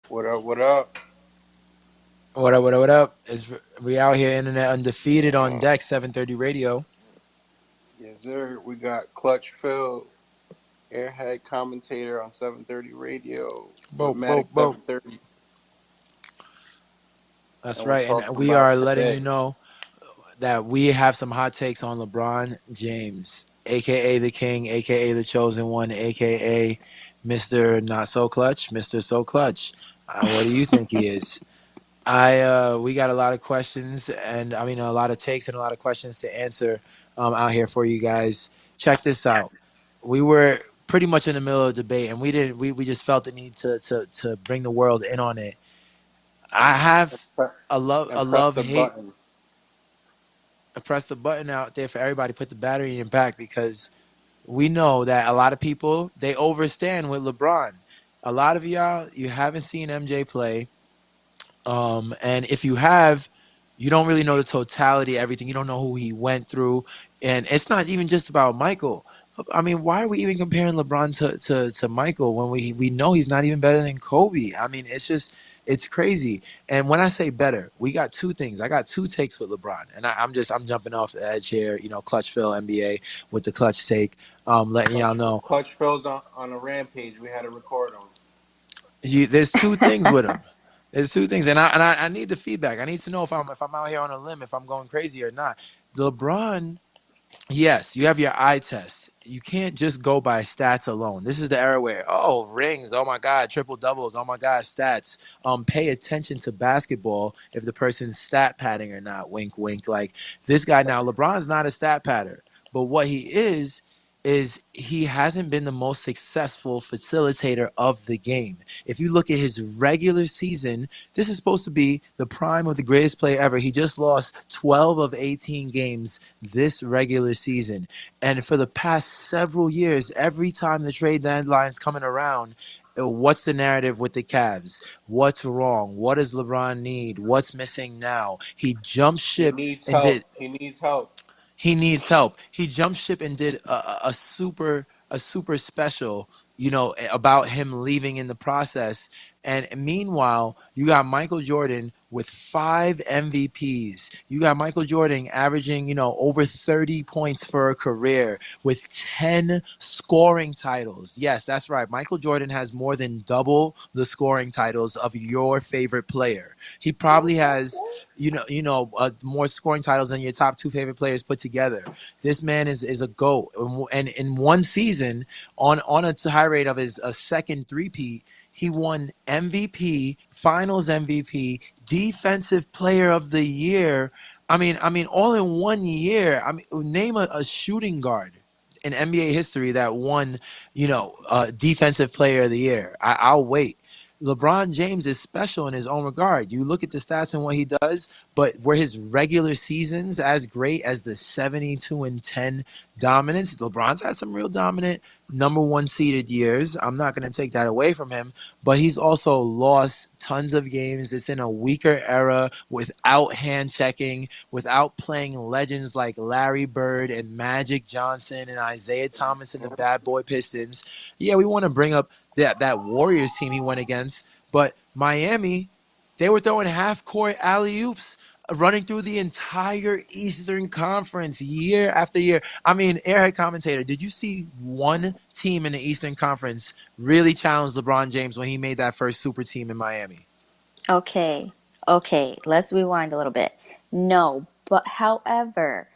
What up? What up? What up? What up? What up? We out here, internet undefeated on deck, 730 radio. Yes, sir. We got Clutch Phil, airhead commentator on 730 radio with Boop, boop, Matic boop. 730, That's and we're right. And talking we about are letting you today. know that we have some hot takes on LeBron James, aka the King, aka the Chosen One, aka Mr. Not So Clutch, Mr. So Clutch. What do you think he is? We got a lot of questions, and I mean a lot of takes and a lot of questions to answer out here for you guys. Check this out. We were pretty much in the middle of a debate, and we just felt the need to bring the world in on it. I And, have pre- a and press love the hate. button. Press the button out there for everybody. Put the battery in back because we know that a lot of people they overstand with LeBron. A lot of y'all you haven't seen MJ play. And if you have, you don't really know the totality of everything. You don't know who he went through. And it's not even just about Michael. I mean, why are we even comparing LeBron to Michael when we know he's not even better than Kobe? I mean, it's crazy. And when I say better, we got two things. I got two takes with LeBron, and I'm jumping off the edge here. Clutch Phil NBA with the clutch take, letting y'all know Clutch Phil's on a rampage. We had to record him. there's two things with him. There's two things, and I need the feedback. I need to know if I'm out here on a limb, if I'm going crazy or not. LeBron, yes, you have your eye test. You can't just go by stats alone. This is the era where rings, oh my god, triple doubles, oh my god, stats. Pay attention to basketball if the person's stat padding or not. Wink, wink. Like this guy now, LeBron's not a stat padder, but what he is he hasn't been the most successful facilitator of the game. If you look at his regular season, this is supposed to be the prime of the greatest player ever. He just lost 12 of 18 games this regular season. And for the past several years, every time the trade deadline's coming around, what's the narrative with the Cavs? What's wrong? What does LeBron need? What's missing now? He jumped He ship needs and help. did He needs help. he needs help. He jumped ship and did a super special, about him leaving in the process. And meanwhile, you got Michael Jordan with 5 MVPs. You got Michael Jordan averaging, over 30 points for a career with 10 scoring titles. Yes, that's right. Michael Jordan has more than double the scoring titles of your favorite player. He probably has more scoring titles than your top two favorite players put together. This man is a goat, and in one season, on a tirade of his a second three-peat, he won MVP, Finals MVP, Defensive Player of the Year. I mean, all in one year. I mean, name a shooting guard in NBA history that won, Defensive Player of the Year. I'll wait. LeBron James is special in his own regard. You look at the stats and what he does, but were his regular seasons as great as the 72-10 dominance? LeBron's had some real dominant number one seeded years. I'm not going to take that away from him, but he's also lost tons of games. It's in a weaker era without hand checking, without playing legends like Larry Bird and Magic Johnson and Isaiah Thomas and the Bad Boy Pistons. Yeah, we want to bring up that Warriors team he went against, but Miami, they were throwing half court alley oops, running through the entire Eastern Conference year after year. I mean, airhead commentator, did you see one team in the Eastern Conference really challenge LeBron James when he made that first super team in Miami? Okay, okay, let's rewind a little bit. No, but however,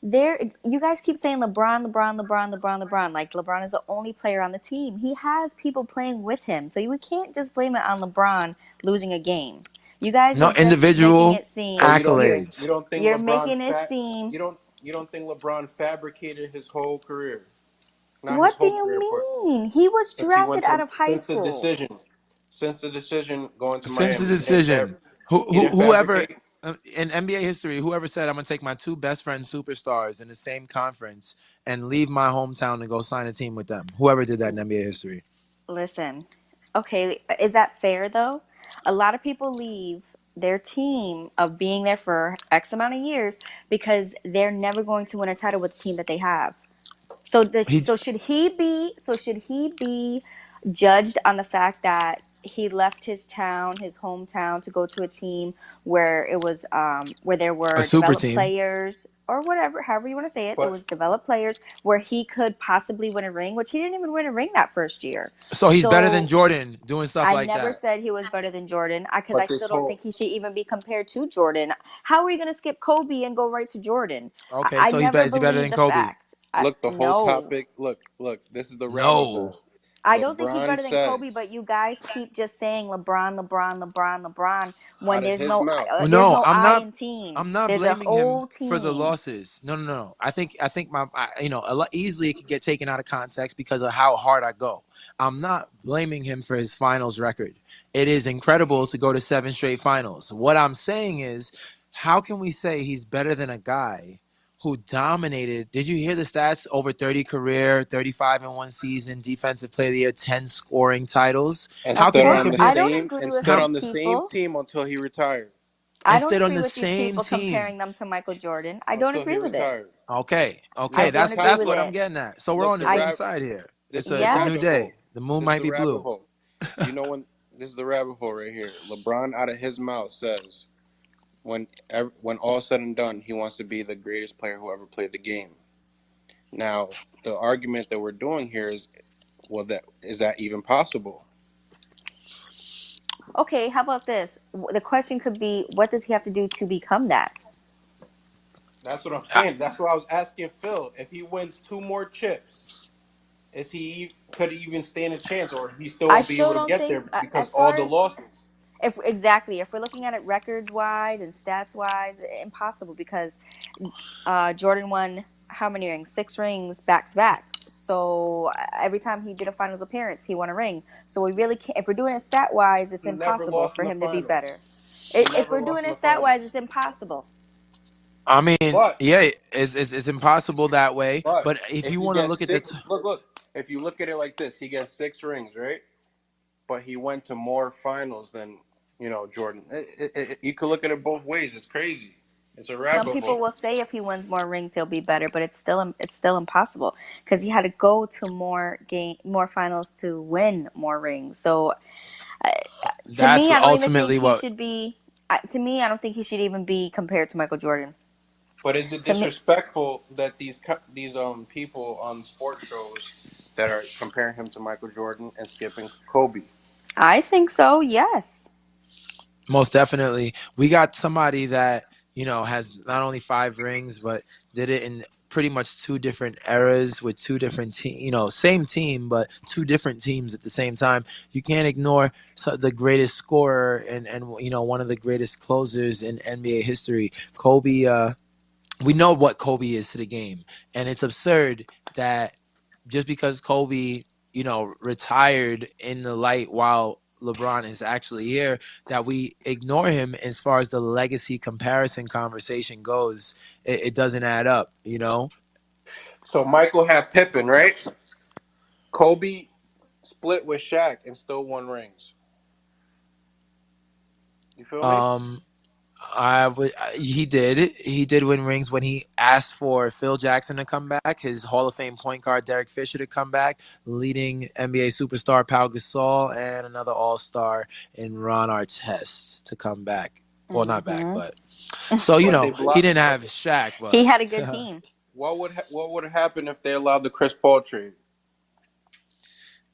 there you guys keep saying LeBron, LeBron, LeBron, LeBron, LeBron. Like LeBron is the only player on the team. He has people playing with him. So we can't just blame it on LeBron losing a game. You guys are No just making individual it seem So you accolades. don't think you're LeBron making it seem you don't think LeBron fabricated his whole career? Not his what do whole you career, but mean? He was since he drafted went out to of high school. since the decision going to Since the Miami, decision, he didn't whoever fabricate. in NBA history, whoever said I'm gonna take my two best friend superstars in the same conference and leave my hometown and go sign a team with them, whoever did that in NBA history. Listen, okay, is that fair though? A lot of people leave their team of being there for X amount of years because they're never going to win a title with the team that they have. So He should he be judged on the fact that he left his town, his hometown, to go to a team where it was where there A were super developed team. players or whatever, however you want to say it. It But was developed players where he could possibly win a ring, which he didn't even win a ring that first year. So he's better than So Jordan doing stuff I like never that. said he was better than Jordan because I but this still don't whole think he should even be compared to Jordan. How are you going to skip Kobe and go right to Jordan? Okay, I so never is he better believed than the Kobe? fact. look, the whole No. topic. Look. This is the rabbit No. hole. I don't think he's LeBron better than Kobe, says but you guys keep just saying LeBron, LeBron, LeBron, LeBron when out of his mouth. there's No, no I'm I not. in team. I'm not There's a blaming him whole for the team. losses. No, no, no. I think a lot easily it can get taken out of context because of how hard I go. I'm not blaming him for his finals record. It is incredible to go to 7 straight finals. What I'm saying is, how can we say he's better than a guy who dominated? Did you hear the stats? Over 30 career, 35 in one season, defensive player of the year, 10 scoring titles. And Of How can stood we course, on the compare I don't same agree and with stood how these on the same people. team until he retired. I and don't stayed on agree the with these same people team? comparing them to Michael Jordan. I don't Until he agree with it. retired. Okay, I okay, Look, the don't that's agree that's with what topic. I'm it. getting at. So we're Look, on the the I same rab. side here. This is the It's a new rabbit yes. day. hole. The moon This is might the be rabbit blue. hole. You know when this is the rabbit hole right here. LeBron out of his mouth says when all said and done, he wants to be the greatest player who ever played the game. Now, the argument that we're doing here is, well, that is that even possible? Okay, how about this? The question could be, what does he have to do to become that? That's what I'm I, saying. That's why I was asking Phil if he wins two more chips, is he could he even stand a chance, or he still I won't be still able to don't get think, there because as all far the as losses. if exactly if we're looking at it records wise and stats wise, impossible because Jordan won how many rings? 6 rings back to back. So every time he did a finals appearance, he won a ring. So we really can't. If we're doing it stat wise, it's He never impossible lost in for the him to be finals. better. He If never we're lost doing in it the stat finals. wise, it's impossible. I mean, But yeah, it's impossible that way. but But if if you he want to gets look at the, six, look. If you look at it like this, he gets 6 rings, right? But he went to more finals than Jordan. You could look at it both ways. It's crazy. It's a Some rabbit people hole. will say if he wins more rings, he'll be better, but it's still impossible because he had to go to more finals to win more rings. So to that's me, I don't even think ultimately he what. should be. To me, I don't think he should even be compared to Michael Jordan. But is it To me, disrespectful that these people on sports shows that are comparing him to Michael Jordan and skipping Kobe? I think so. Yes. Most definitely. We got somebody that, has not only 5 rings, but did it in pretty much 2 different eras with 2 different same team, but 2 different teams at the same time. You can't ignore the greatest scorer and one of the greatest closers in NBA history. Kobe, we know what Kobe is to the game. And it's absurd that just because Kobe, retired in the light while LeBron is actually here, that we ignore him as far as the legacy comparison conversation goes. It doesn't add up. So Michael had Pippen, right? Kobe split with Shaq and still won rings. You feel me? Um, he did win rings when he asked for Phil Jackson to come back, his Hall of Fame point guard Derek Fisher to come back, leading NBA superstar Pau Gasol, and another All Star in Ron Artest to come back. Well, not back, Hmm. but so But they he blocked. didn't have Shaq, He but had a good team. What would happen if they allowed the Chris Paul trade?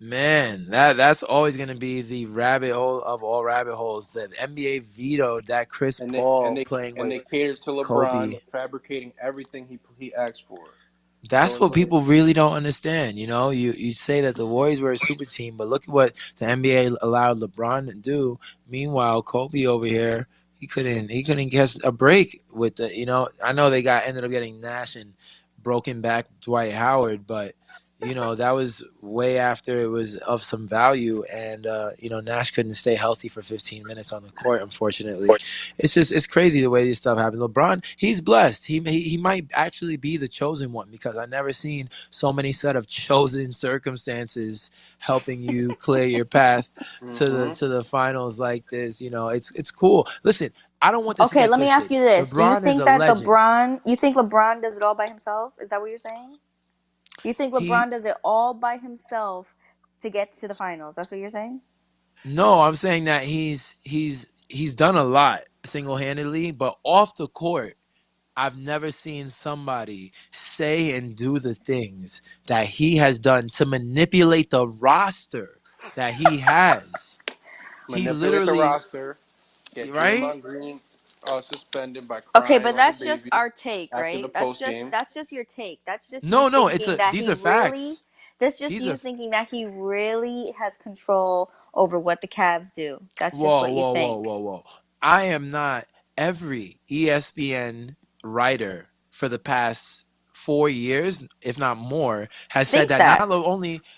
man, that's always gonna be the rabbit hole of all rabbit holes. The NBA vetoed that Chris And they and Paul they playing and with they catered to LeBron, Kobe. fabricating everything he asked for. So That's it's what like, people really don't understand. You say that the Warriors were a super team, but look at what the NBA allowed LeBron to do. Meanwhile, Kobe over here, he couldn't catch a break with the. I know they ended up getting Nash and broken back Dwight Howard, but that was way after it was of some value, and Nash couldn't stay healthy for 15 minutes on the court. Unfortunately, it's crazy the way this stuff happens. LeBron, he's blessed. He might actually be the chosen one because I never seen so many set of chosen circumstances helping you clear your path to the mm-hmm. to the finals like this. It's cool. Listen, I don't want this to Okay, get let me ask twisted. you this: Do you LeBron is think a that legend. LeBron does it all by himself? Is that what you're saying? You think He LeBron does it all by himself to get to the finals? That's what you're saying? No, I'm saying that he's done a lot single-handedly, but off the court, I've never seen somebody say and do the things that he has done to manipulate the roster that he has. He Manipulate the literally, roster, get right? Draymond Green suspended by Okay, crying but like a that's just baby our take, after the right? post game. That's just your take. That's just you No, no, thinking that these he are really facts. that's just These you are thinking that he really has control over what the Cavs do. That's just whoa, what you whoa, whoa, think. whoa, whoa. I am not every ESPN writer for the past 4 years, if not more, has said Thinks that that.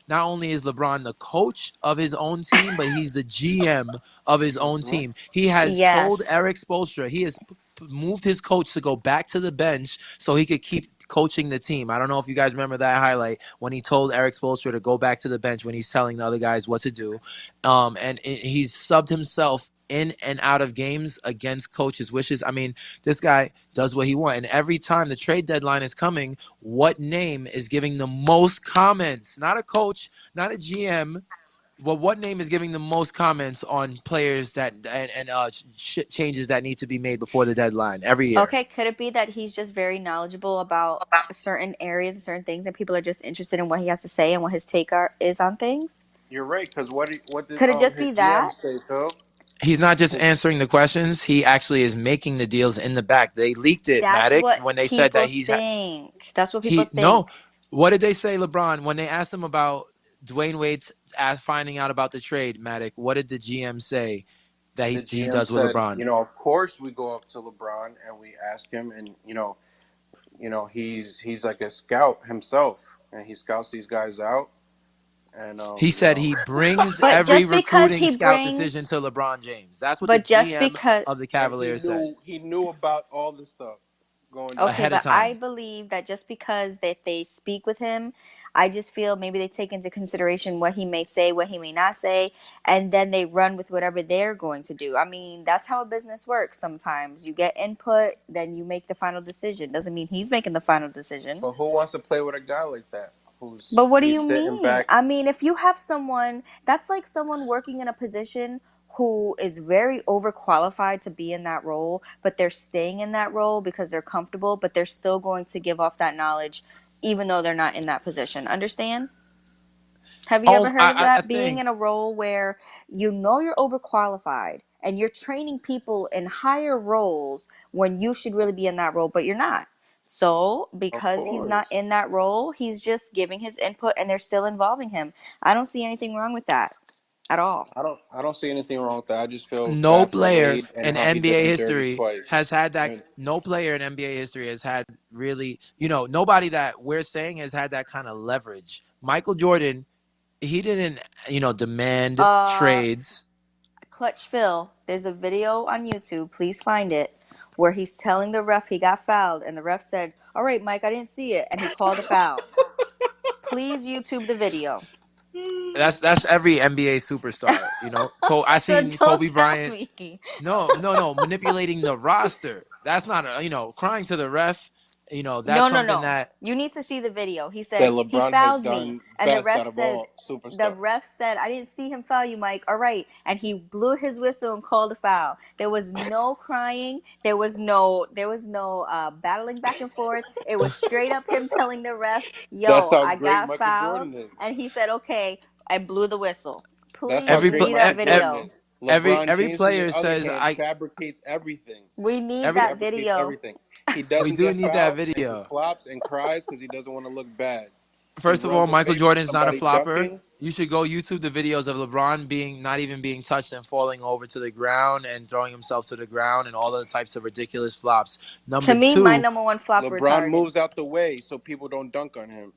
not only is LeBron the coach of his own team, but he's the GM of his own Hmm. team. He has told Yes. Eric Spoelstra, he has moved his coach to go back to the bench so he could keep coaching the team. I don't know if you guys remember that highlight when he told Eric Spoelstra to go back to the bench when he's telling the other guys what to do. He's subbed himself in and out of games against coaches' wishes. I mean, this guy does what he wants. And every time the trade deadline is coming, what name is giving the most comments? Not a coach, not a GM, but what name is giving the most comments on players that changes that need to be made before the deadline every year? Okay, could it be that he's just very knowledgeable about certain areas and certain things and people are just interested in what he has to say and what his is on things? You're right, because what did Could it just his be GM that? say, Phil? He's not just His, answering the questions; he actually is making the deals in the back. They leaked it, That's Matic, what when they said that people think. That's what people he no. think. What did they say, LeBron, when they asked him about Dwayne Wade's finding out about the trade? Matic, what did the GM say that the he GM does with said, LeBron? of course we go up to LeBron and we ask him, and he's like a scout himself, and he scouts these guys out, and He said he brings But every just because recruiting he scout brings decision to LeBron James. That's what the but just GM because of the and he Cavaliers said knew he knew about all the stuff going okay, down. ahead of but I time. believe that just because that they speak with him, I just feel maybe they take into consideration what he may say, what he may not say, and then they run with whatever they're going to do. I mean, that's how a business works sometimes. You get input, then you make the final decision. Doesn't mean he's making the final decision. But who wants to play with a guy like that But who's what do he's you sitting mean? back? I mean, if you have someone that's like someone working in a position who is very overqualified to be in that role, but they're staying in that role because they're comfortable, but they're still going to give off that knowledge even though they're not in that position. Understand? Have you ever heard of I that? Being in think a role where you know you're overqualified and you're training people in higher roles when you should really be in that role, but you're not. So, Of because he's not course. in that role, he's just giving his input and they're still involving him. I don't see anything wrong with that at all. I don't see anything wrong with that. I just feel no bad for player Wade and in how he did NBA him dirty history twice. has had that. And No player in NBA history has had really, nobody that we're saying has had that kind of leverage. Michael Jordan, he didn't, demand Uh, trades. Clutch Phil, there's a video on YouTube, please find it, where he's telling the ref he got fouled, and the ref said, "All right, Mike, I didn't see it," and he called a foul. Please YouTube the video. That's every NBA superstar. I So seen don't Kobe tell Bryant. me. No, no, no, manipulating the roster. That's not crying to the ref. No, That's no, something no. that You need to see the video. He that said, "He LeBron has fouled me." done And best out of all the ref superstars. said, "I didn't see him foul you, Mike." All right. And he blew his whistle and called a foul. There was no crying. There was no battling back and forth. It was straight up him telling the ref, That's "Yo, how I great got Michael Jordan fouled." is. And he said, "Okay, I blew the whistle." That's how Please, every we pl- great need that Michael e- Jordan video. is. LeBron every James, on the player other says hand, I fabricates everything. We need He every that fabricates video. everything. He we doesn't do get need that fouled, and he video. flops and cries because he doesn't want to look bad. He First of runs all, Michael away from Jordan's not a somebody flopper. dunking. You should go YouTube the videos of LeBron being not even being touched and falling over to the ground and throwing himself to the ground and all the types of ridiculous flops. To Number me, my two, number one flopper is LeBron Harden. moves out the way so people don't dunk on him.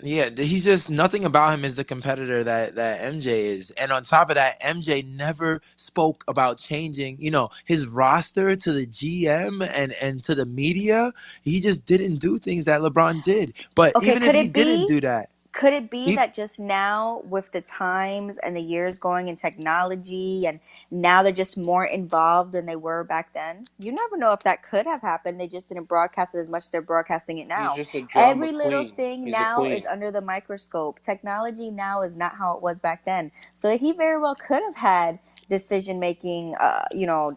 yeah, he's just nothing about him is the competitor that MJ is. And on top of that, MJ never spoke about changing, his roster to the GM and to the media. He just didn't do things that LeBron did. But Okay, even could if he it didn't be? do that, Could it be He, that just now, with the times and the years going in technology, and now they're just more involved than they were back then? You never know if that could have happened. They just didn't broadcast it as much as they're broadcasting it He's now. just a drama Every little queen. thing He's a now is queen. under the microscope. Technology now is not how it was back then. So he very well could have had decision making,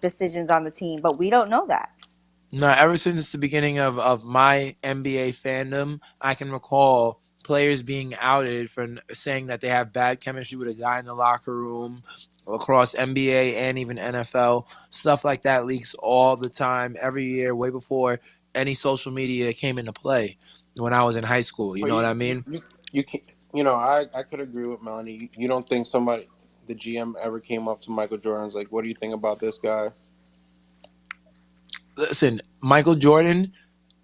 decisions on the team, but we don't know that. No, ever since the beginning of my NBA fandom, I can recall players being outed for saying that they have bad chemistry with a guy in the locker room across NBA and even NFL. Stuff like that leaks all the time, every year, way before any social media came into play when I was in high school. You But know what you I you mean? you, you can I could agree with Melanie. You don't think somebody the GM ever came up to Michael Jordan and was like, "What do you think about this guy?" Listen, Michael Jordan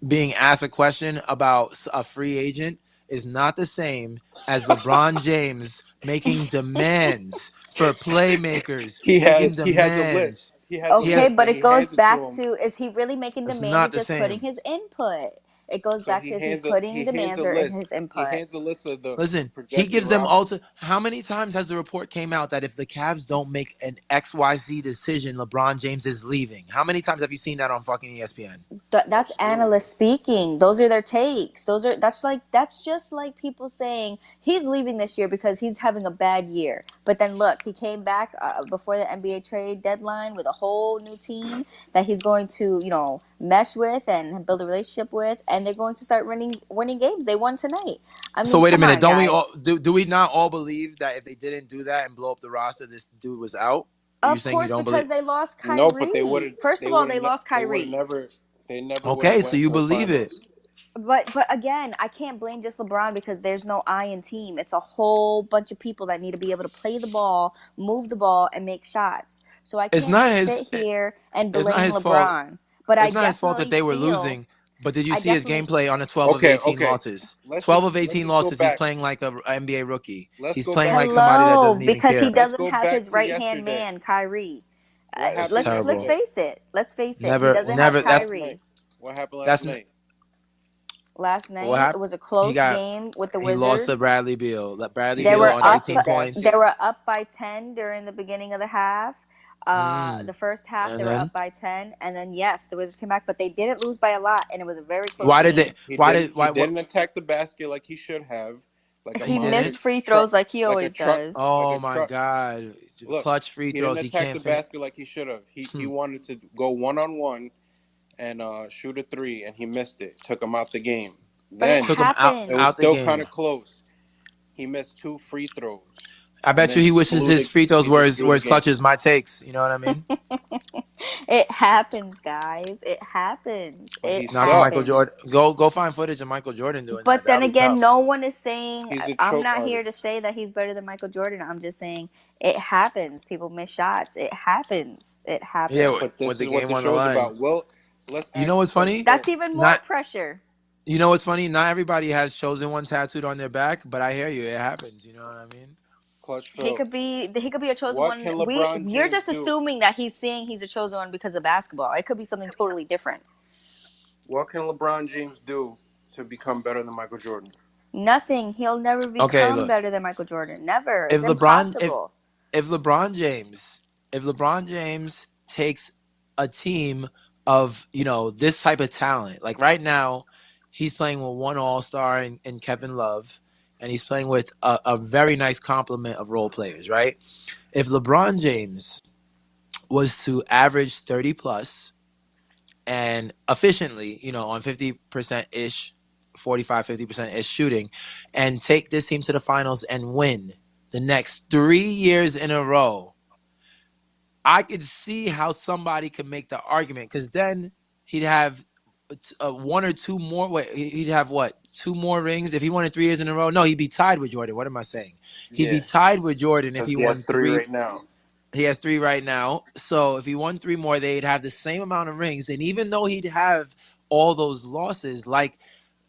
being asked a question about a free agent is not the same as LeBron James making demands for playmakers, making He has a list. demands. He has a He Okay, has list but and it he goes hands it to back him. to, is he really making it's demands or not the just putting same. his input? It goes So back to, is he putting demands or in his he input? hands a list of the Listen, he projected gives them roster. also. How many times has the report came out that if the Cavs don't make an XYZ decision, LeBron James is leaving? How many times have you seen that on fucking ESPN? That's That's true. analysts speaking. Those are their takes. That's just like people saying he's leaving this year because he's having a bad year. But then look, he came back before the NBA trade deadline with a whole new team that he's going to, mesh with and build a relationship with, and they're going to start winning games. They won tonight. I So mean, wait a come minute, on, don't we all guys. do we not all believe that if they didn't do that and blow up the roster, this dude was out? Are you Of saying you course, don't believe? because they lost No, but Kyrie. First of all, they lost they would have Kyrie. never they never would have Okay, so went you to the believe it. finals. But again, I can't blame just LeBron because there's no I in team. It's a whole bunch of people that need to be able to play the ball, move the ball, and make shots. So I It's can't not just his. sit here and It's not blame his fault. LeBron. But It's not his fault that they were feel, losing. But did you I see his definitely, gameplay on the 12 of Okay, 18 okay. losses? 12 of Let's 18 just go losses, he's back. playing like a NBA rookie. Let's He's go playing back like to somebody that hello, doesn't even because he care. let's doesn't go have back his to right hand yesterday. man, Kyrie. What It's happened Let's terrible. yesterday? face it. Let's face it. He Never, doesn't have never. Last Kyrie. night. What happened last That's night? Last what night it happened. was a He close got. game with the He lost to Wizards. Bradley Beal. Bradley They He Beal were lost on by up. 18 10 They points. were baskets. up by 10 during the beginning of the half. Mm. The first half And they were then up by 10, and then yes, the Wizards came back, but they didn't lose by a lot, and it was a very close why did they? game. Why did? He Why? What? didn't attack the basket like he should have, like a He He missed monster didn't. free truck, throws like he like a always truck, does. like Oh a my truck. God! Look, Clutch free he didn't throws. He attack can't the finish. basket like he should have. He wanted to go 1-on-1 and shoot a three, and he missed it. Took him out the game. But it Then Took him it was out happens. the still kind game. of close. He missed two free throws, I and bet then you he wishes his free throws he just blew were the as game. clutch as my takes. You know what I mean? It happens, guys. It happens. But It he Not to Michael sucks. happens. Jordan. Go find footage of Michael Jordan doing that. But That'll then be again, tough. no one is saying, He's a I'm choke not here to artist. say that he's better than Michael Jordan. I'm just saying it happens. People miss shots. It happens. It Yeah, happens. But with this the is what game the on the show's line. about. Well, let's You know ask the what's question funny? though. That's even more Not pressure. you know what's funny? Not everybody has chosen one tattooed on their back, but I hear you. It happens. You know what I mean? Clutch He Phil. could be a chosen What one. can LeBron You're James just do? assuming that he's saying he's a chosen one because of basketball. It could be something totally different. What can LeBron James do to become better than Michael Jordan? Nothing. He'll never Okay, become look. better than Michael Jordan. Never. If It's LeBron impossible. if LeBron James if LeBron James takes a team of this type of talent, like right now, he's playing with one All Star in Kevin Love, and he's playing with a very nice complement of role players. Right? If LeBron James was to average 30 plus and efficiently, on 50% ish, 45-50% ish shooting, and take this team to the finals and win the next 3 years in a row, I could see how somebody could make the argument because then he'd have one or two more. Wait, he'd have what? Two more rings if he won it 3 years in a row. No, he'd be tied with Jordan. What am I saying? He'd be Yeah, tied with Jordan if because he he has won three three. right now. He has three right now. So if he won three more, they'd have the same amount of rings. And even though he'd have all those losses, like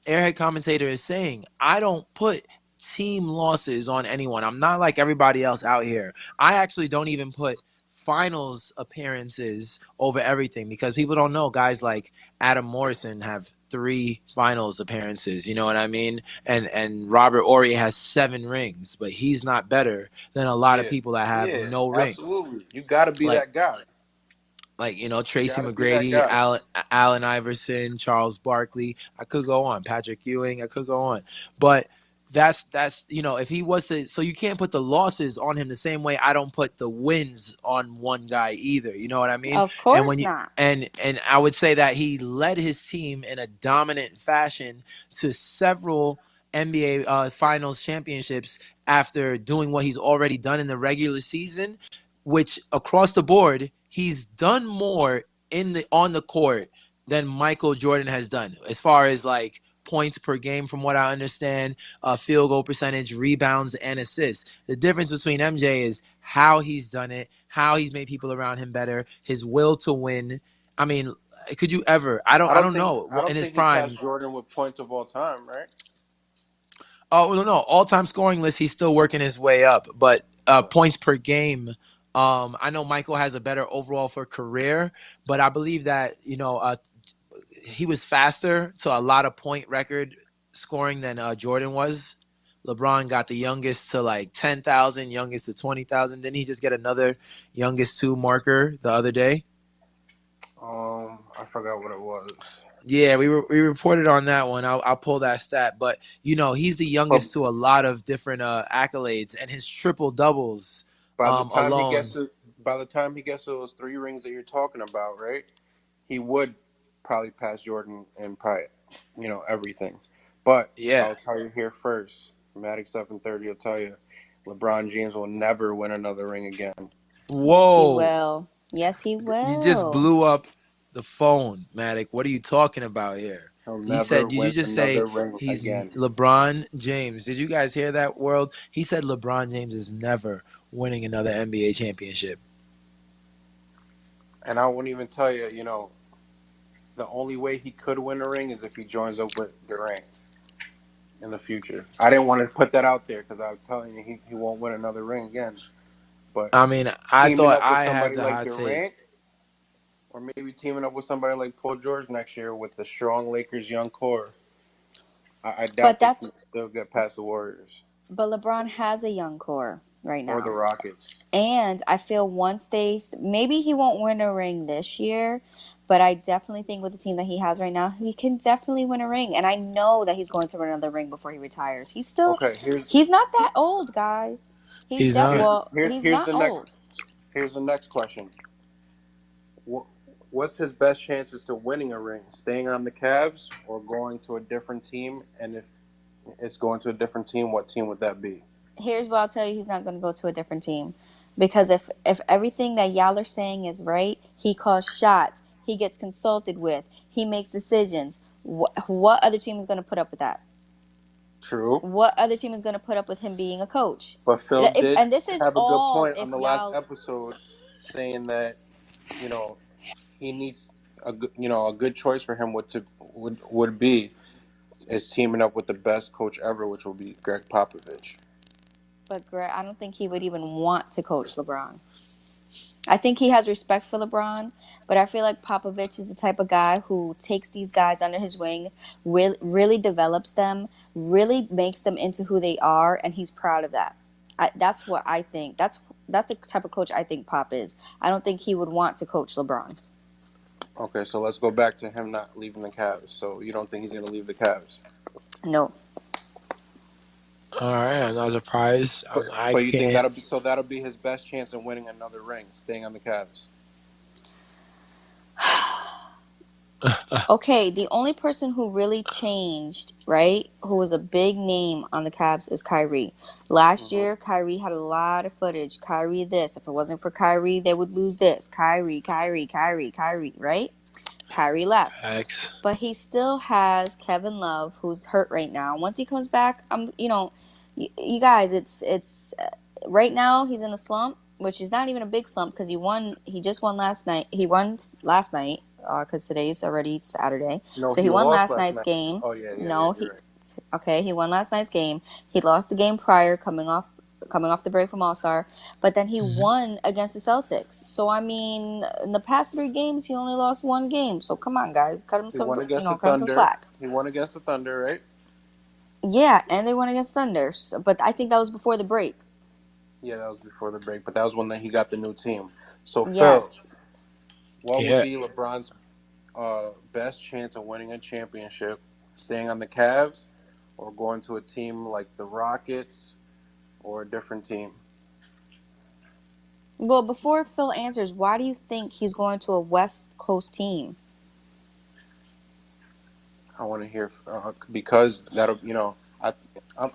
Airhead Commentator is saying, I don't put team losses on anyone. I'm not like everybody else out here. I actually don't even put finals appearances over everything, because people don't know guys like Adam Morrison have 3 finals appearances. You know what I mean? And Robert Ory has 7 rings, but he's not better than a lot of Yeah, people that have yeah, no rings. absolutely. You got to be Like that guy. You Tracy got to be that McGrady, guy. Allen Iverson, Charles Barkley. I could go on. Patrick Ewing. I could go on. But that's if he was to, so you can't put the losses on him the same way I don't put the wins on one guy either. You know what I mean? Of And when course you not. and I would say that he led his team in a dominant fashion to several NBA Finals championships after doing what he's already done in the regular season, which across the board he's done more on the court than Michael Jordan has done, as far as like points per game, from what I understand, field goal percentage, rebounds, and assists. The difference between MJ is how he's done it, how he's made people around him better, his will to win. I mean, could you ever? I I don't don't think know. I In don't his think he passed prime, Jordan with points of all time, right? oh no, all-time scoring list, he's still working his way up. But points per game, I know Michael has a better overall for career, but I believe that he was faster to a lot of point record scoring than Jordan was. LeBron got the youngest to like 10,000, youngest to 20,000. Didn't he just get another youngest to marker the other day? I forgot what it was. Yeah, we reported on that one. I'll pull that stat, but he's the But youngest to a lot of different accolades, and his triple doubles by the time he alone. gets to by the time he gets to those 3 rings that you're talking about, right? He would probably pass Jordan and probably, everything. But Yeah. I'll tell you here first, Matic 730 will tell you, LeBron James will never win another ring again. Yes, he Whoa. will. Yes, he You just will. blew up the phone, Matic. What are you talking about here? He'll He never said, did you win just say another ring he's again. LeBron James? Did you guys hear that, world? He said LeBron James is never winning another NBA championship. And I won't even tell you, the only way he could win a ring is if he joins up with Durant in the future. I didn't want to put that out there because I'm telling you, he won't win another ring again. But I mean, I teaming thought up with I had somebody the like hot take. Durant, or maybe teaming up with somebody like Paul George next year with the strong Lakers young core, I But doubt they that's can still get past the Warriors but LeBron has a young core right or the now. Rockets. And I feel once maybe he won't win a ring this year, but I definitely think with the team that he has right now, he can definitely win a ring. And I know that he's going to win another ring before he retires. Okay, He's not that old, guys. He's not. He's here's not the next old. here's the next question. What's his best chances to winning a ring? Staying on the Cavs or going to a different team? And if it's going to a different team, what team would that be? Here's what I'll tell you: he's not going to go to a different team, because if everything that y'all are saying is right, he calls shots, he gets consulted with, he makes decisions. What other team is going to put up with that? True. What other team is going to put up with him being a coach? But Phil did And this is have a good all point on if the last y'all. episode, saying that he needs a good choice for him. Would be is teaming up with the best coach ever, which will be Greg Popovich. But Greg, I don't think he would even want to coach LeBron. I think he has respect for LeBron, but I feel like Popovich is the type of guy who takes these guys under his wing, really develops them, really makes them into who they are, and he's proud of that. That's what I think. That's the type of coach I think Pop is. I don't think he would want to coach LeBron. Okay, so let's go back to him not leaving the Cavs. So you don't think he's going to leave the Cavs? No. All right, I'm not surprised. I But you think can't. that'll be his best chance in winning another ring, staying on the Cavs? Okay, the only person who really changed, right, who was a big name on the Cavs is Kyrie. Last year, Kyrie had a lot of footage. Kyrie this. If it wasn't for Kyrie, they would lose this. Kyrie, right? Kyrie left. X. But he still has Kevin Love, who's hurt right now. Once he comes back, you guys, it's right now he's in a slump, which is not even a big slump because he just won last night. He won last night because today's already Saturday. No, So he he won lost last last night's night. game. Oh yeah, No, you're right. he won last night's game. He lost the game prior, coming off coming off the break from All-Star, but then he won against the Celtics. So I mean, in the past 3 games, he only lost 1 game. So come on, guys, cut him He some, won against the cut him some Thunder. slack. He won against the Thunder, right? Yeah, and they won against Thunder, but I think that was before the break. Yeah, that was before the break, but that was when he got the new team. So Phil, Yes. what would Yeah. be LeBron's best chance of winning a championship? Staying on the Cavs, or going to a team like the Rockets, or a different team? Well, before Phil answers, why do you think he's going to a West Coast team? I want to hear because that'll I'm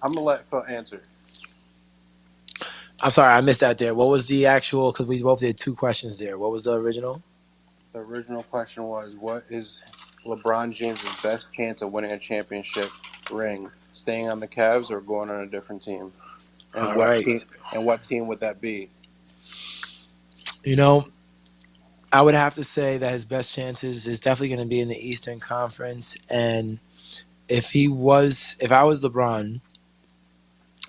gonna let Phil answer. I'm sorry, I missed that there. What was the actual? Because we both did 2 questions there. What was the original? The original question was, what is LeBron James' best chance of winning a championship ring? Staying on the Cavs or going on a different team? And All what right. team? And what team would that be? You know, I would have to say that his best chances is definitely going to be in the Eastern Conference. And if I was LeBron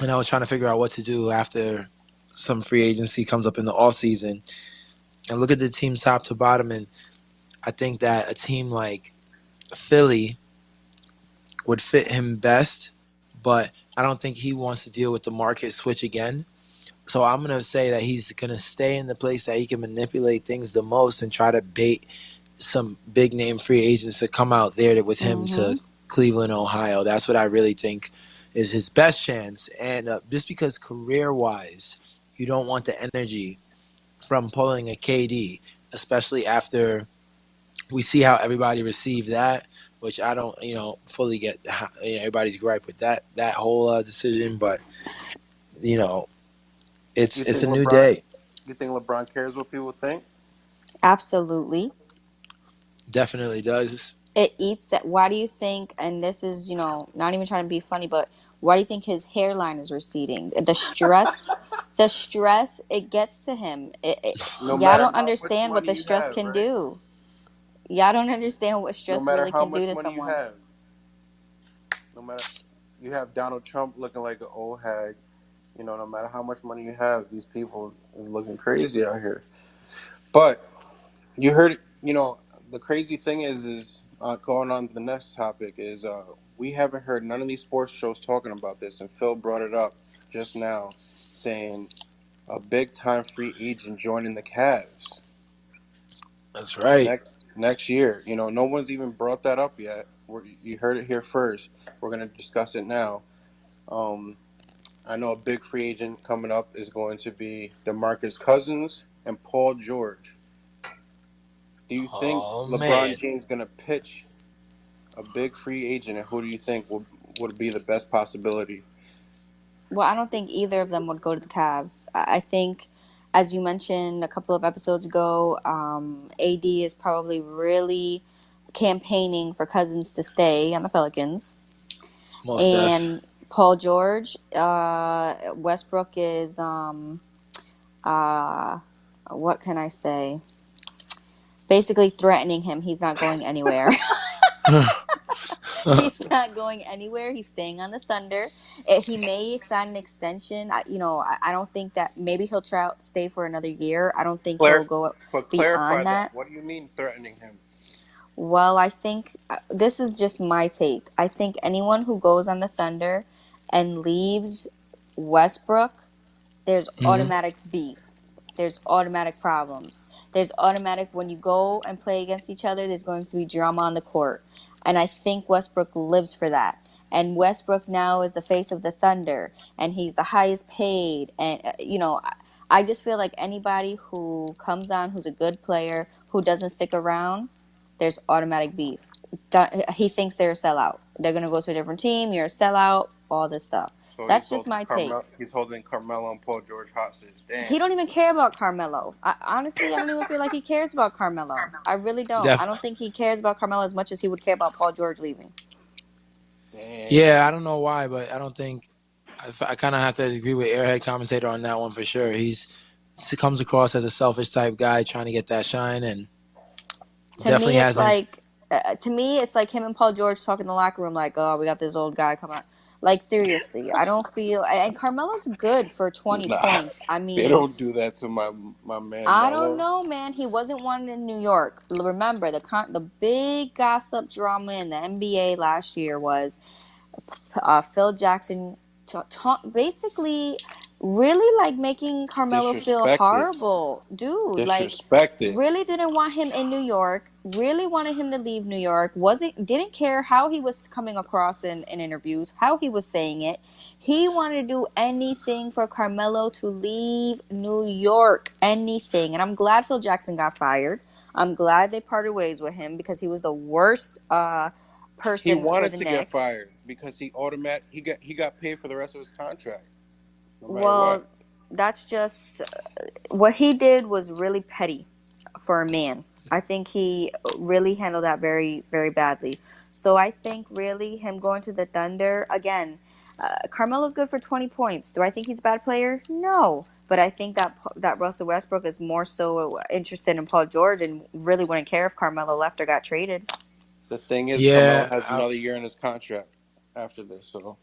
and I was trying to figure out what to do after some free agency comes up in the off season, and look at the team top to bottom, and I think that a team like Philly would fit him best, but I don't think he wants to deal with the market switch again. So I'm going to say that he's going to stay in the place that he can manipulate things the most and try to bait some big name free agents to come out there with him Mm-hmm. to Cleveland, Ohio. That's what I really think is his best chance. And just because career wise, you don't want the energy from pulling a KD, especially after we see how everybody received that, which I don't, fully get everybody's gripe with that whole decision. But you know, You it's think a new LeBron? day. You think LeBron cares what people think? Absolutely. Definitely does. It eats at, why do you think, and this is, not even trying to be funny, but why do you think his hairline is receding? The stress, it gets to him. No Y'all matter don't how much understand what money the you stress have, can right? do. Y'all don't understand what No stress matter really how can do much to money you someone. have, no matter you have Donald Trump looking like an old hag. No matter how much money you have, these people is looking crazy out here. But you heard, the crazy thing is going on to the next topic is we haven't heard none of these sports shows talking about this, and Phil brought it up just now, saying a big time free agent joining the Cavs That's right. next year. No one's even brought that up yet. You heard it here first. We're gonna discuss it now. Um, I know a big free agent coming up is going to be DeMarcus Cousins and Paul George. Do you think Oh LeBron man. James going to pitch a big free agent, and who do you think would be the best possibility? Well, I don't think either of them would go to the Cavs. I think, as you mentioned a couple of episodes ago, AD is probably really campaigning for Cousins to stay on the Pelicans. Most def. And Paul George, Westbrook is, uh, what can I say? Basically threatening him. He's not going anywhere. He's not going anywhere. He's staying on the Thunder. He may sign an extension. I don't think that maybe he'll stay for another year. I don't think he'll Clar- go but clarify beyond that. that. What do you mean threatening him? Well, I think this is just my take. I think anyone who goes on the Thunder and leaves Westbrook, there's Mhm. automatic beef. There's automatic problems. There's automatic when you go and play against each other, there's going to be drama on the court. And I think Westbrook lives for that. And Westbrook now is the face of the Thunder, and he's the highest paid. And, I just feel like anybody who comes on who's a good player, who doesn't stick around, there's automatic beef. He thinks they're a sellout. They're going to go to a different team. You're a sellout, all this stuff. So That's just my take. He's holding Carmelo and Paul George hostage. Damn. He don't even care about Carmelo. Honestly, I don't even feel like he cares about Carmelo. I really don't. I Def- don't think he cares about Carmelo as much as he would care about Paul George leaving. Damn. yeah, I don't know why, but I don't think I kind of have to agree with Airhead commentator on that one for sure. He comes across as a selfish type guy trying to get that shine, and To definitely me, it's hasn't. like, him and Paul George talking in the locker room like, "Oh, we got this old guy coming on." Like seriously, I don't feel. And Carmelo's good for 20 Nah, points. I they mean, don't do that to my man I don't Melo. know, man. He wasn't wanted in New York. Remember the big gossip drama in the NBA last year was Phil Jackson basically really like making Carmelo feel Disrespected. horrible. Dude, like Disrespected. really didn't want him in New York, really wanted him to leave New York, didn't care how he was coming across in interviews, how he was saying it. He wanted to do anything for Carmelo to leave New York, anything. And I'm glad Phil Jackson got fired. I'm glad they parted ways with him because he was the worst He person for wanted the to get Knicks. fired because he got paid for the rest of his contract, no matter what. Well, that's just what he did was really petty for a man. I think he really handled that very, very badly. So I think really him going to the Thunder again. Carmelo's good for 20 points. Do I think he's a bad player? No. But I think that Russell Westbrook is more so interested in Paul George and really wouldn't care if Carmelo left or got traded. The thing is, Carmelo Yeah, has another year in his contract after this, so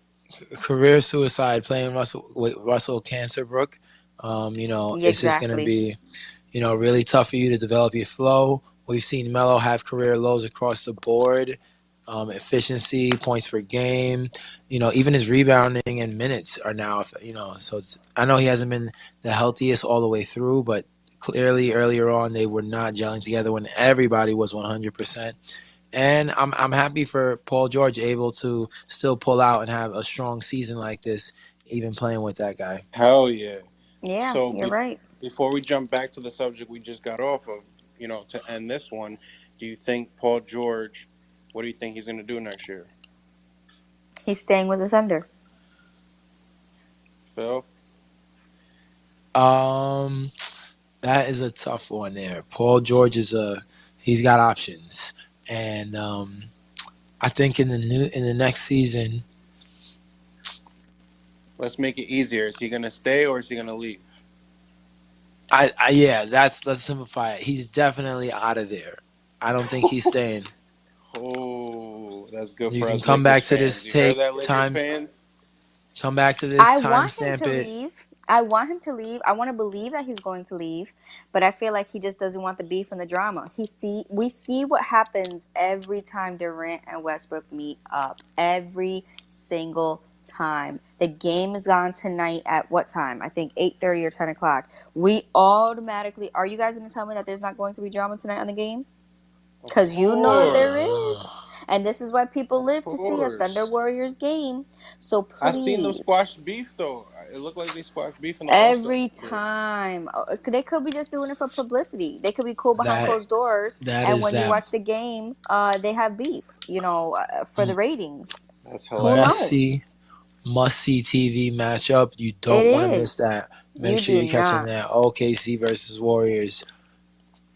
career suicide playing Russell Canterbrook. Yeah, It's just gonna exactly. be, really tough for you to develop your flow. We've seen Melo have career lows across the board. Efficiency, points per game, even his rebounding and minutes are now, so I know he hasn't been the healthiest all the way through, but clearly earlier on they were not gelling together when everybody was 100%. And I'm happy for Paul George able to still pull out and have a strong season like this, even playing with that guy. hell yeah. Yeah, So you're right. before we jump back to the subject we just got off of, to end this one, do you think Paul George? What do you think he's going to do next year, He's staying with the Thunder. Phil? Um, that is a tough one there. Paul George he's got options, and I think in the next season, Let's make it easier. Is he going to stay or is he going to leave? yeah, let's simplify it. He's definitely out of there. I don't think he's staying. Oh, that's good You for can us come Lakers back to fans. this You heard take that, Lakers time. fans? Come back to this I time. want him Stamp to it. leave. I want him to leave. I want to believe that he's going to leave, but I feel like he just doesn't want the beef and the drama. We see what happens every time Durant and Westbrook meet up. Every single time. The game is on tonight at what time? I think 8:30 or 10 o'clock. We automatically. Are you guys going to tell me that there's not going to be drama tonight on the game? Of Because you know that there Uh, is. And this is why people of live to see a Thunder course. Warriors game. So I seen them please. squash beef though. It looked like they squashed beef in the All Star Every break. time. They could be just doing it for publicity. They could be cool behind that closed doors. that And is when you that watch the game, they have beef, for the ratings. That's Who must hilarious. knows? see must see TV matchup. You It don't want to miss is. that. Make You sure do you're catching not. that OKC versus Warriors.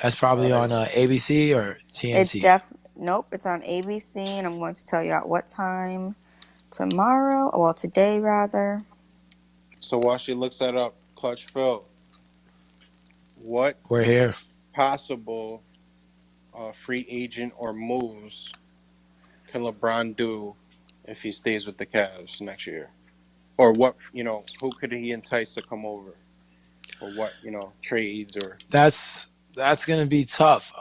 That's probably on Nice. ABC or It's TNT. nope, it's on ABC, and I'm going to tell you at what time tomorrow. Well, today, rather. So while she looks that up, Clutch Phil, what We're here. possible free agent or moves can LeBron do if he stays with the Cavs next year? Or who could he entice to come over? Or what, trades or That's gonna be tough.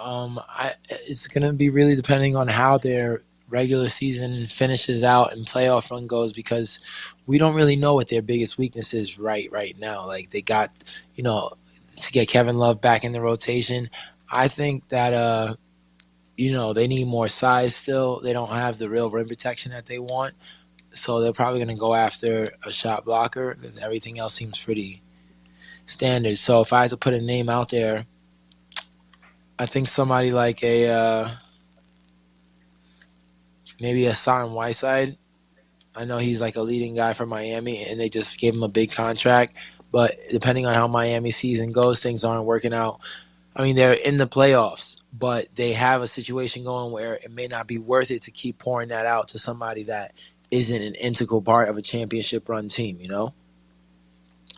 It's gonna be really depending on how their regular season finishes out and playoff run goes because we don't really know what their biggest weakness is right now. Like they got, you know, to get Kevin Love back in the rotation. I think that they need more size still. They don't have the real rim protection that they want. So they're probably gonna go after a shot blocker because everything else seems pretty standard. So if I had to put a name out there, I think somebody like maybe a Hassan Whiteside. I know he's like a leading guy for Miami, and they just gave him a big contract. But depending on how Miami season goes, things aren't working out. I mean, they're in the playoffs, but they have a situation going where it may not be worth it to keep pouring that out to somebody that isn't an integral part of a championship run team, you know?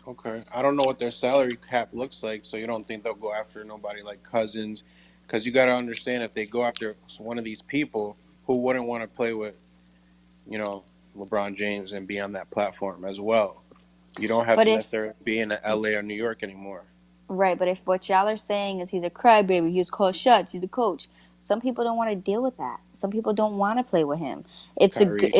okay. I don't know what their salary cap looks like, so you don't think they'll go after nobody like Cousins? Because you got to understand if they go after one of these people, who wouldn't want to play with, you know, LeBron James and be on that platform as well. You don't have But to if necessarily be in LA or New York anymore. right, but if what y'all are saying is he's a crybaby, he's called shots, he's the coach. Some people don't want to deal with that. Some people don't want to play with him. Kyrie.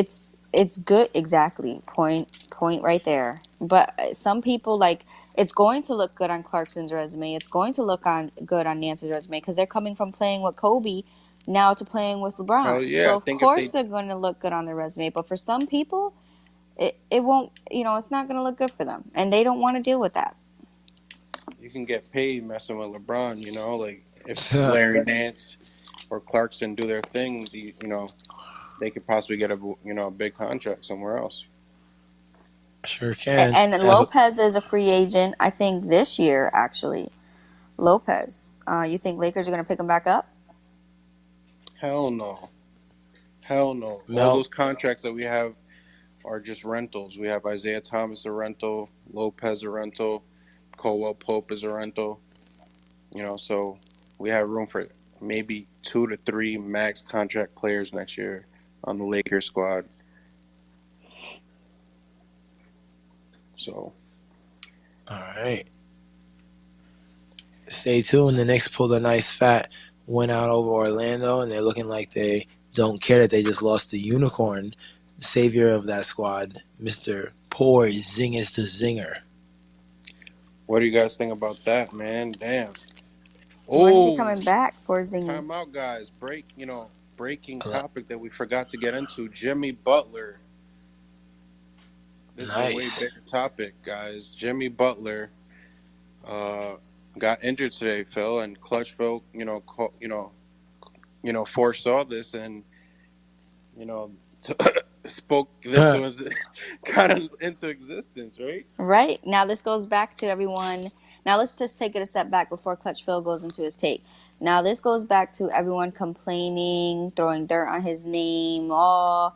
It's good exactly. Point right there. But some people like it's going to look good on Clarkson's resume. It's going to look on good on Nance's resume because they're coming from playing with Kobe now to playing with Hell LeBron. yeah. So I of think if course they they're going to look good on their resume. But for some people, it won't. It's not going to look good for them, and they don't want to deal with that. you can get paid messing with LeBron, like if Larry Nance or Clarkson do their thing, they could possibly get a big contract somewhere else. Sure can. And Lopez is a free agent, I think, this year, actually. Lopez. You think Lakers are going to pick him back up? Hell no. Hell no. All No, those contracts that we have are just rentals. We have Isaiah Thomas a rental, Lopez a rental, Caldwell Pope is a rental. So we have room for maybe 2 to 3 max contract players next year on the Lakers squad. So all right. Stay tuned. The Knicks pulled a nice fat win out over Orlando, and they're looking like they don't care that they just lost the unicorn, the savior of that squad, Mr. Porzingis the Zinger. what do you guys think about that, man? Damn. When is he Oh, coming back for Zingy? time out, guys. Breaking topic that we forgot to get into. Jimmy Butler. This is a way Nice. bigger topic, guys. Jimmy Butler got injured today, Phil, and Clutchville, foresaw this and spoke this was kind of into existence, right? Right. Now, this goes back to everyone. Now, let's just take it a step back before Clutch Phil goes into his take. Now, this goes back to everyone complaining, throwing dirt on his name. Oh,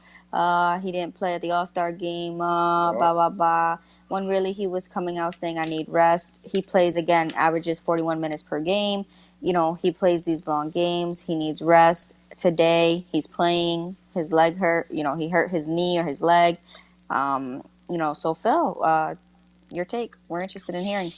he didn't play at the All Star game. Blah, blah, blah. When really he was coming out saying, I need rest. He plays again, averages 41 minutes per game. He plays these long games. He needs rest. Today, he's playing. His leg hurt. He hurt his knee or his leg. So Phil, your take. We're interested in hearing.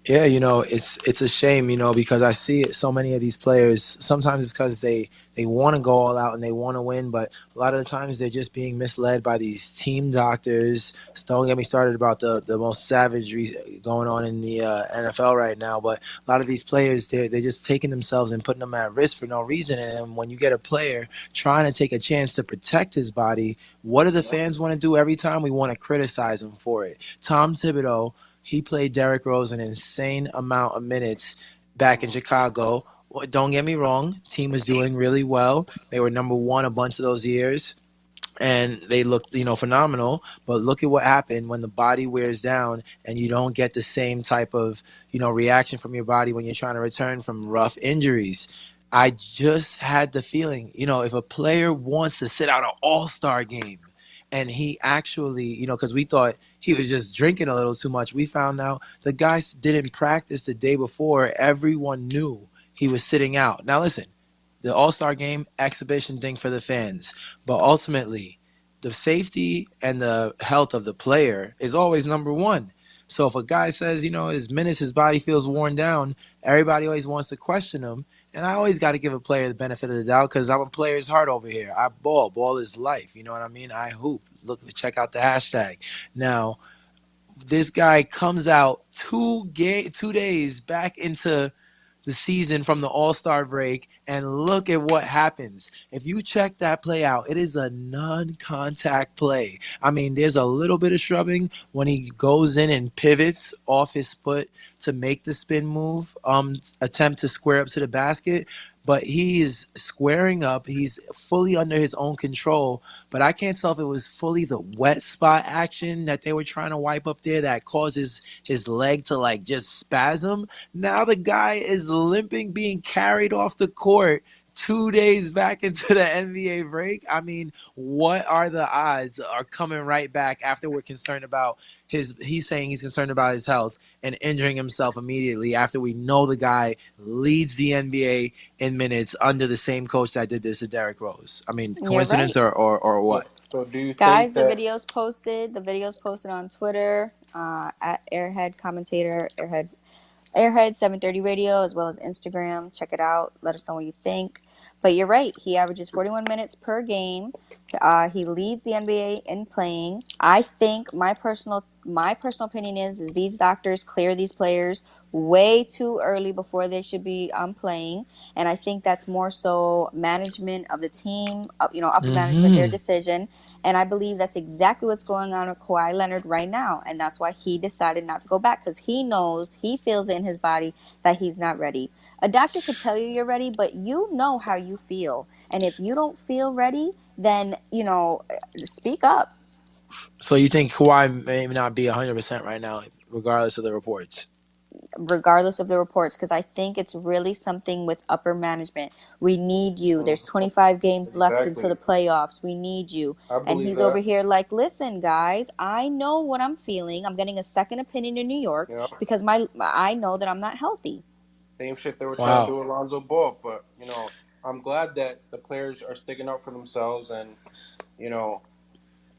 Yeah, it's a shame, because I see it, so many of these players. Sometimes it's because they want to go all out and they want to win, but a lot of the times they're just being misled by these team doctors. So don't get me started about the most savagery going on in the NFL right now. But a lot of these players, they're just taking themselves and putting them at risk for no reason. And when you get a player trying to take a chance to protect his body, what do the fans want to do every time? We want to criticize him for it. Tom Thibodeau. He played Derrick Rose an insane amount of minutes back in Chicago. Don't get me wrong, team was doing really well. They were number one a bunch of those years, and they looked, phenomenal. But look at what happened when the body wears down and you don't get the same type of, reaction from your body when you're trying to return from rough injuries. I just had the feeling, if a player wants to sit out an all-star game, and he actually, because we thought he was just drinking a little too much. We found out the guy didn't practice the day before. Everyone knew he was sitting out. Now, listen, the All-Star game, exhibition thing for the fans. But ultimately, the safety and the health of the player is always number one. So if a guy says, his minutes, his body feels worn down, everybody always wants to question him. And I always got to give a player the benefit of the doubt because I'm a player's heart over here. I ball. Ball is life. You know what I mean? I hoop. Look, check out the hashtag. Now, this guy comes out 2 days back into the season from the All-Star break, and look at what happens. If you check that play out, it is a non-contact play. I mean, there's a little bit of shrubbing when he goes in and pivots off his foot to make the spin move, attempt to square up to the basket. But he is squaring up. He's fully under his own control. But I can't tell if it was fully the wet spot action that they were trying to wipe up there that causes his leg to just spasm. Now the guy is limping, being carried off the court 2 days back into the NBA break. I mean, what are the odds are coming right back after we're concerned about he's saying he's concerned about his health and injuring himself immediately after we know the guy leads the NBA in minutes under the same coach that did this to Derrick Rose. I mean, coincidence or what? So do you think Guys, the that? video's posted. The video's posted on Twitter at Airhead Commentator, Airhead 730 Radio, as well as Instagram. Check it out. Let us know what you think. But you're right. He averages 41 minutes per game. He leads the NBA in playing. I think my personal opinion is these doctors clear these players way too early before they should be playing, and I think that's more so management of the team, upper management, their Hmm. decision, and I believe that's exactly what's going on with Kawhi Leonard right now, and that's why he decided not to go back because he feels it in his body that he's not ready. A doctor could tell you you're ready, but you know how you feel, and if you don't feel ready, then speak up. So you think Kawhi may not be 100% right now, regardless of the reports? Regardless of the reports, because I think it's really something with upper management. We need you. There's 25 games left until the Exactly. playoffs. We need you. I And believe he's over that. here like, listen, guys, I know what I'm feeling. I'm getting a second opinion in New York You know, because I know that I'm not healthy. same shit they were trying to Wow. do with Lonzo Ball. But I'm glad that the players are sticking up for themselves. And you know,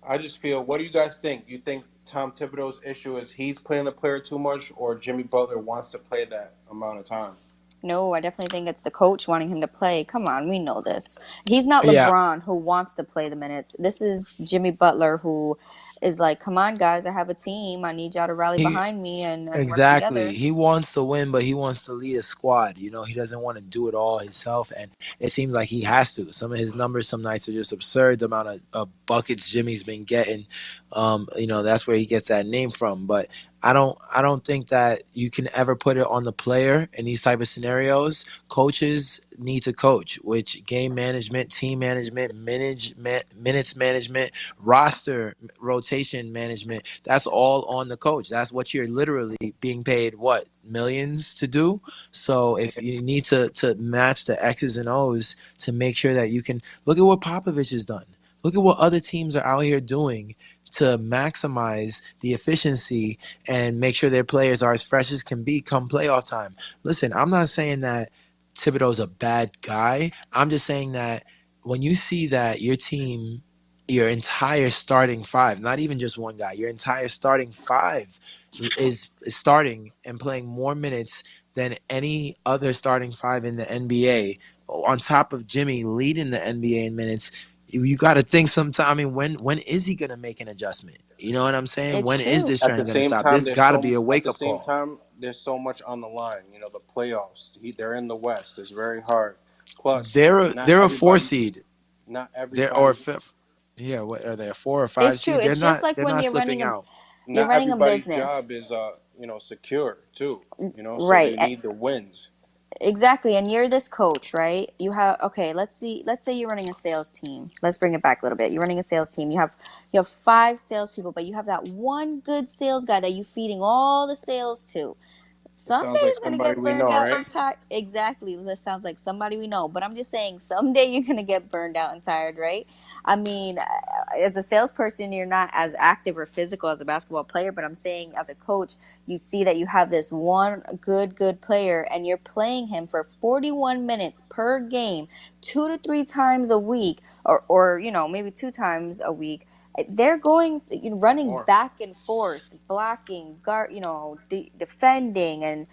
I just feel. What do you guys think? You think Tom Thibodeau's issue is he's playing the player too much, or Jimmy Butler wants to play that amount of time? No, I definitely think it's the coach wanting him to play. Come on, we know this. He's not Yeah, LeBron who wants to play the minutes. This is Jimmy Butler who is like, come on, guys, I have a team. I need y'all to rally he behind me and work exactly. together. He wants to win, but he wants to lead a squad. He doesn't want to do it all himself, and it seems like he has to. Some of his numbers some nights are just absurd. The amount of buckets Jimmy's been getting, that's where he gets that name from. But I don't think that you can ever put it on the player in these type of scenarios. Coaches need to coach, which game management, team management, minutes management, roster rotation management. That's all on the coach. That's what you're literally being paid what millions to do. So if you need to match the X's and O's to make sure that you can look at what Popovich has done. Look at what other teams are out here doing to maximize the efficiency and make sure their players are as fresh as can be come playoff time. Listen, I'm not saying that Thibodeau's a bad guy. I'm just saying that when you see that your entire starting five, not even just one guy, your entire starting five is starting and playing more minutes than any other starting five in the NBA, on top of Jimmy leading the NBA in minutes. You got to think sometime. I mean, when is he going to make an adjustment? You know what I'm saying? It's When is true. this At the trend going to same stop? time, This got to be a at wake the up same call. time there's so much on the line. The playoffs. They're in the West. It's very hard. Plus, not They're a four everybody. seed. Not They're or everybody. fifth. Yeah, what are they? A 4 or 5 It's true. seed? They're It's just not. like They're when not you're slipping running a out. you're Not running a everybody's business. job is secure too. So Right. they need the wins. Exactly. And you're this coach, right? You have okay, let's say you're running a sales team. Let's bring it back a little bit. You're running a sales team. You have five salespeople, but you have that one good sales guy that you're feeding all the sales to. It Someday sounds like he's gonna somebody get we burned know, out right? and tired. Exactly. That sounds like somebody we know. But I'm just saying, someday you're gonna get burned out and tired, right? I mean, as a salesperson, you're not as active or physical as a basketball player. But I'm saying, as a coach, you see that you have this one good player, and you're playing him for 41 minutes per game, 2 to 3 times a week, or maybe 2 times a week. They're going running More. back and forth, blocking, guard, defending, and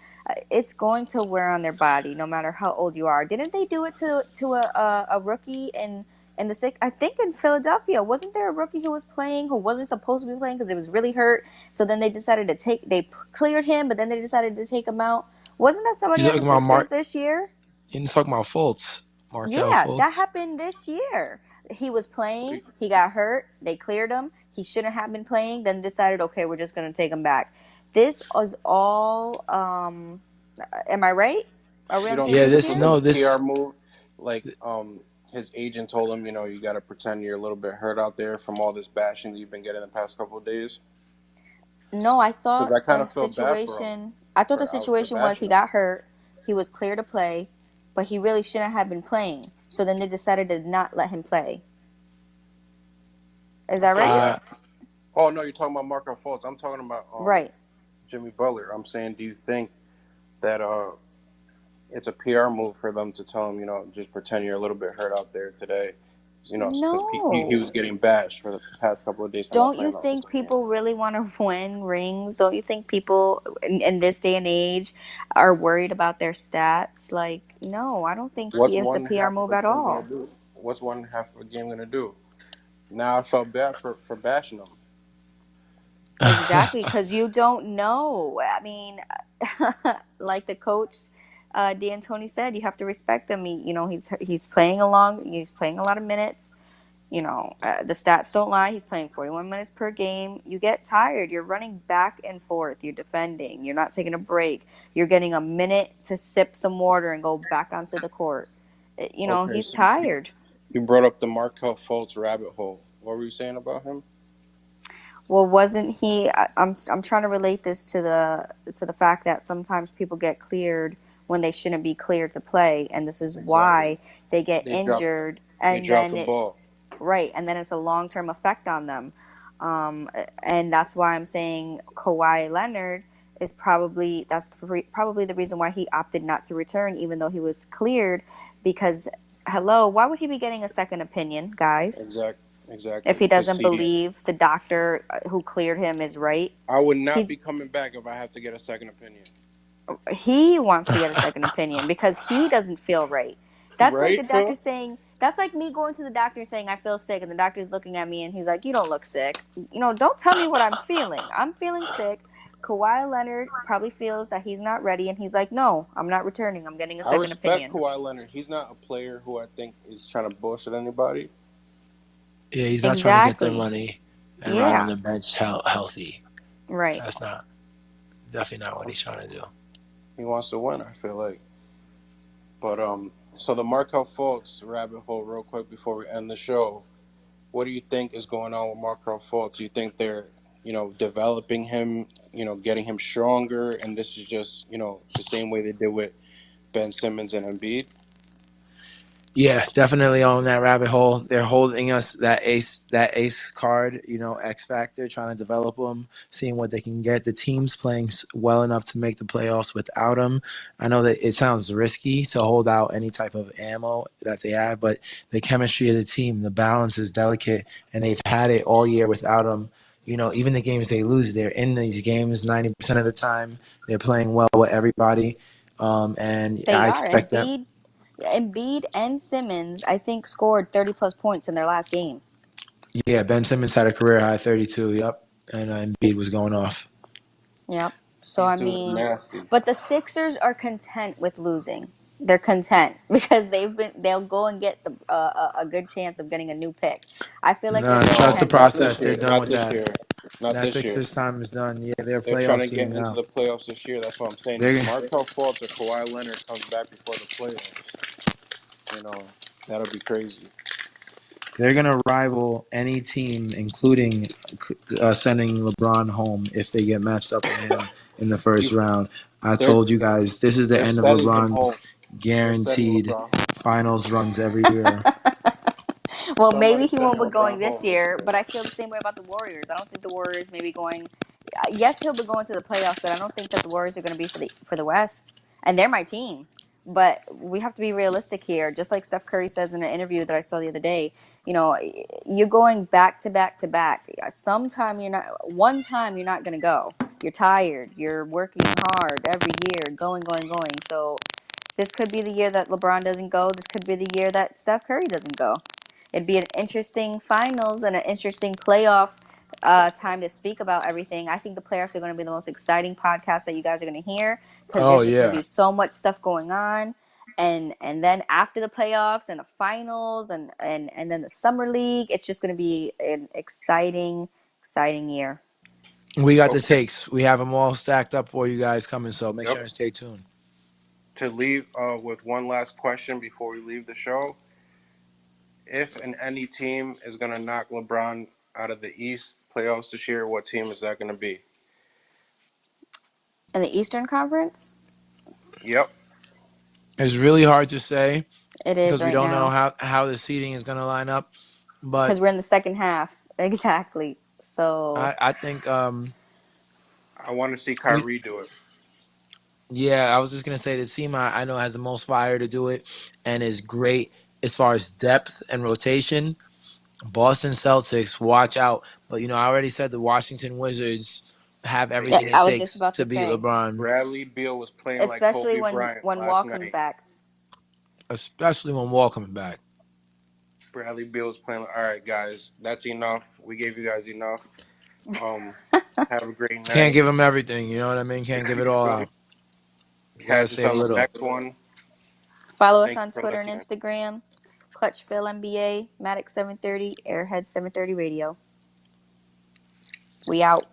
it's going to wear on their body no matter how old you are. Didn't they do it to a rookie in the sick? I think in Philadelphia, wasn't there a rookie who was playing who wasn't supposed to be playing because it was really hurt? So then they decided they cleared him, but then they decided to take him out. Wasn't that You somebody on the talking about Sixers Mark? this year? You talking about Fultz? Markel Yeah, that Fultz? happened this year. He was playing, he got hurt, they cleared him. He shouldn't have been playing, then decided, okay, we're just going to take him back. This is all am I right? Are we You on the don't same Yeah. think page this This was here? a no. PR This move? Like, his agent told him, you got to pretend you're a little bit hurt out there from all this bashing that you've been getting the past couple of days. No, I Because I thought kind the of feel bad for him situation I thought the for situation was he bashing him. got hurt, he was clear to play, but he really shouldn't have been playing. So then they decided to not let him play. Is I that feel right? uh that. Oh no, you're talking about Marco Fultz. I'm talking about Right. Jimmy Butler. I'm saying, do you think that it's a PR move for them to tell him, just pretend you're a little bit hurt out there today, You know, because he No. was getting bashed for the past couple of days for not Don't you playing the All think Star game. people really want to win rings? Don't you think people in this day and age are worried about their stats? Like, no, I don't think What's it's a one PR half of move a at game gonna all. do? What's one half of a game gonna do? Now I felt bad for bashing him. Exactly, because you don't know. I mean, like the coach, D'Antoni said, you have to respect him. He's playing along. He's playing a lot of minutes. The stats don't lie. He's playing 41 minutes per game. You get tired. You're running back and forth. You're defending. You're not taking a break. You're getting a minute to sip some water and go back onto the court. Okay, He's so tired. you brought up the Markel Fultz rabbit hole. What were you saying about him? Well, wasn't he? I'm trying to relate this to the fact that sometimes people get cleared when they shouldn't be cleared to play, and this is Exactly. why they get They dropped injured, they and dropped then the ball. it's right, and then it's a long term effect on them, and that's why I'm saying Kawhi Leonard is probably the reason why he opted not to return, even though he was cleared, because hello, why would he be getting a second opinion, guys? If Exactly. he Because doesn't see, believe the doctor who cleared him is right, I would not he's be coming back if I have to get a second opinion. he wants to get a second opinion because he doesn't feel right. That's like the Right, doctor Phil? saying that's like me going to the doctor saying I feel sick and the doctor's looking at me and he's like, "You don't look sick." Don't tell me what I'm feeling. I'm feeling sick. Kawhi Leonard probably feels that he's not ready and he's like, "No, I'm not returning. I'm getting a I second respect opinion." Kawhi Leonard. He's not a player who I think is trying to bullshit anybody. Yeah, he's not trying to get the Exactly. money and ride on Yeah. the bench healthy. Right. That's not definitely not what he's trying to do. He wants to win, I feel like. But so the Markel Fultz rabbit hole, real quick before we end the show. What do you think is going on with Markel Fultz? Do you think they're, developing him, getting him stronger, and this is just, the same way they did with Ben Simmons and Embiid? Yeah, definitely on that rabbit hole. They're holding us that ace card, X factor, trying to develop them, seeing what they can get. The team's playing well enough to make the playoffs without them. I know that it sounds risky to hold out any type of ammo that they have, but the chemistry of the team, the balance is delicate, and they've had it all year without them. Even the games they lose, they're in these games 90% of the time. They're playing well with everybody, and They I are. expect them. Embiid and Simmons, I think, scored 30 plus points in their last game. Yeah, Ben Simmons had a career high 32. Yep, and Embiid was going off. Yep. So These I dudes are mean, nasty. but the Sixers are content with losing. They're content because they'll go and get a good chance of getting a new pick. I feel like they're No, trust the content No, with not this process. They're year. losing. done Not with this that. year. Not That this year. Sixers time is done. Yeah, they're a They're trying playoff to get team into now. the playoffs this year. That's what I'm saying. If They're Markel Fultz or Kawhi Leonard comes back before the playoffs, you know, that'll be crazy. they're gonna rival any team, including sending LeBron home if they get matched up with him in the first You, round. I they're told you guys this is the they're end of setting him home. LeBron's They're setting guaranteed LeBron home. finals runs every year. Well, maybe Somebody's he setting won't be going LeBron this home this year, year. but I feel the same way about the Warriors. I don't think the Warriors may be going. Yes, he'll be going to the playoffs, but I don't think that the Warriors are going to be for the West, and they're my team. But we have to be realistic here. Just like Steph Curry says in an interview that I saw the other day, you're going back to back to back. Sometime you're not. One time you're not going to go. You're tired. You're working hard every year, going. So this could be the year that LeBron doesn't go. This could be the year that Steph Curry doesn't go. It'd be an interesting finals and an interesting playoff time to speak about everything. I think the playoffs are going to be the most exciting podcast that you guys are going to hear because Oh there's just going to yeah, be so much stuff going on. And then after the playoffs and the finals and then the summer league, it's just going to be an exciting year. we got the Okay. takes. We have them all stacked up for you guys coming. So make Yep. sure and stay tuned. To leave with one last question before we leave the show, if any team is gonna knock LeBron out of the East playoffs this year, what team is that gonna be? In the Eastern Conference, Yep. It's really hard to say it is because we right don't know now how the seating is gonna line up. But because we're in the second half. Exactly. So I think I want to see we Kyrie do it. yeah, I was just gonna say the team I know has the most fire to do it and is great as far as depth and rotation, Boston Celtics, watch out. But I already said the Washington Wizards have Yeah, everything it I was just takes about to to beat say, LeBron, Bradley Beal was playing like especially Kobe when Bryant when last Wall comes night. back. especially when Wall comes back. Bradley Beal was playing. All right, guys, that's enough. We gave you guys enough. Um, have a great Can't night. give him everything. You know what I mean? Can't give it all out. Gotta Catch us save a on the little. next one. Follow us Thank you on for Twitter and listening. Instagram. Clutchville NBA, Maddox 730, Airhead 730 Radio. We out.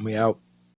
We out.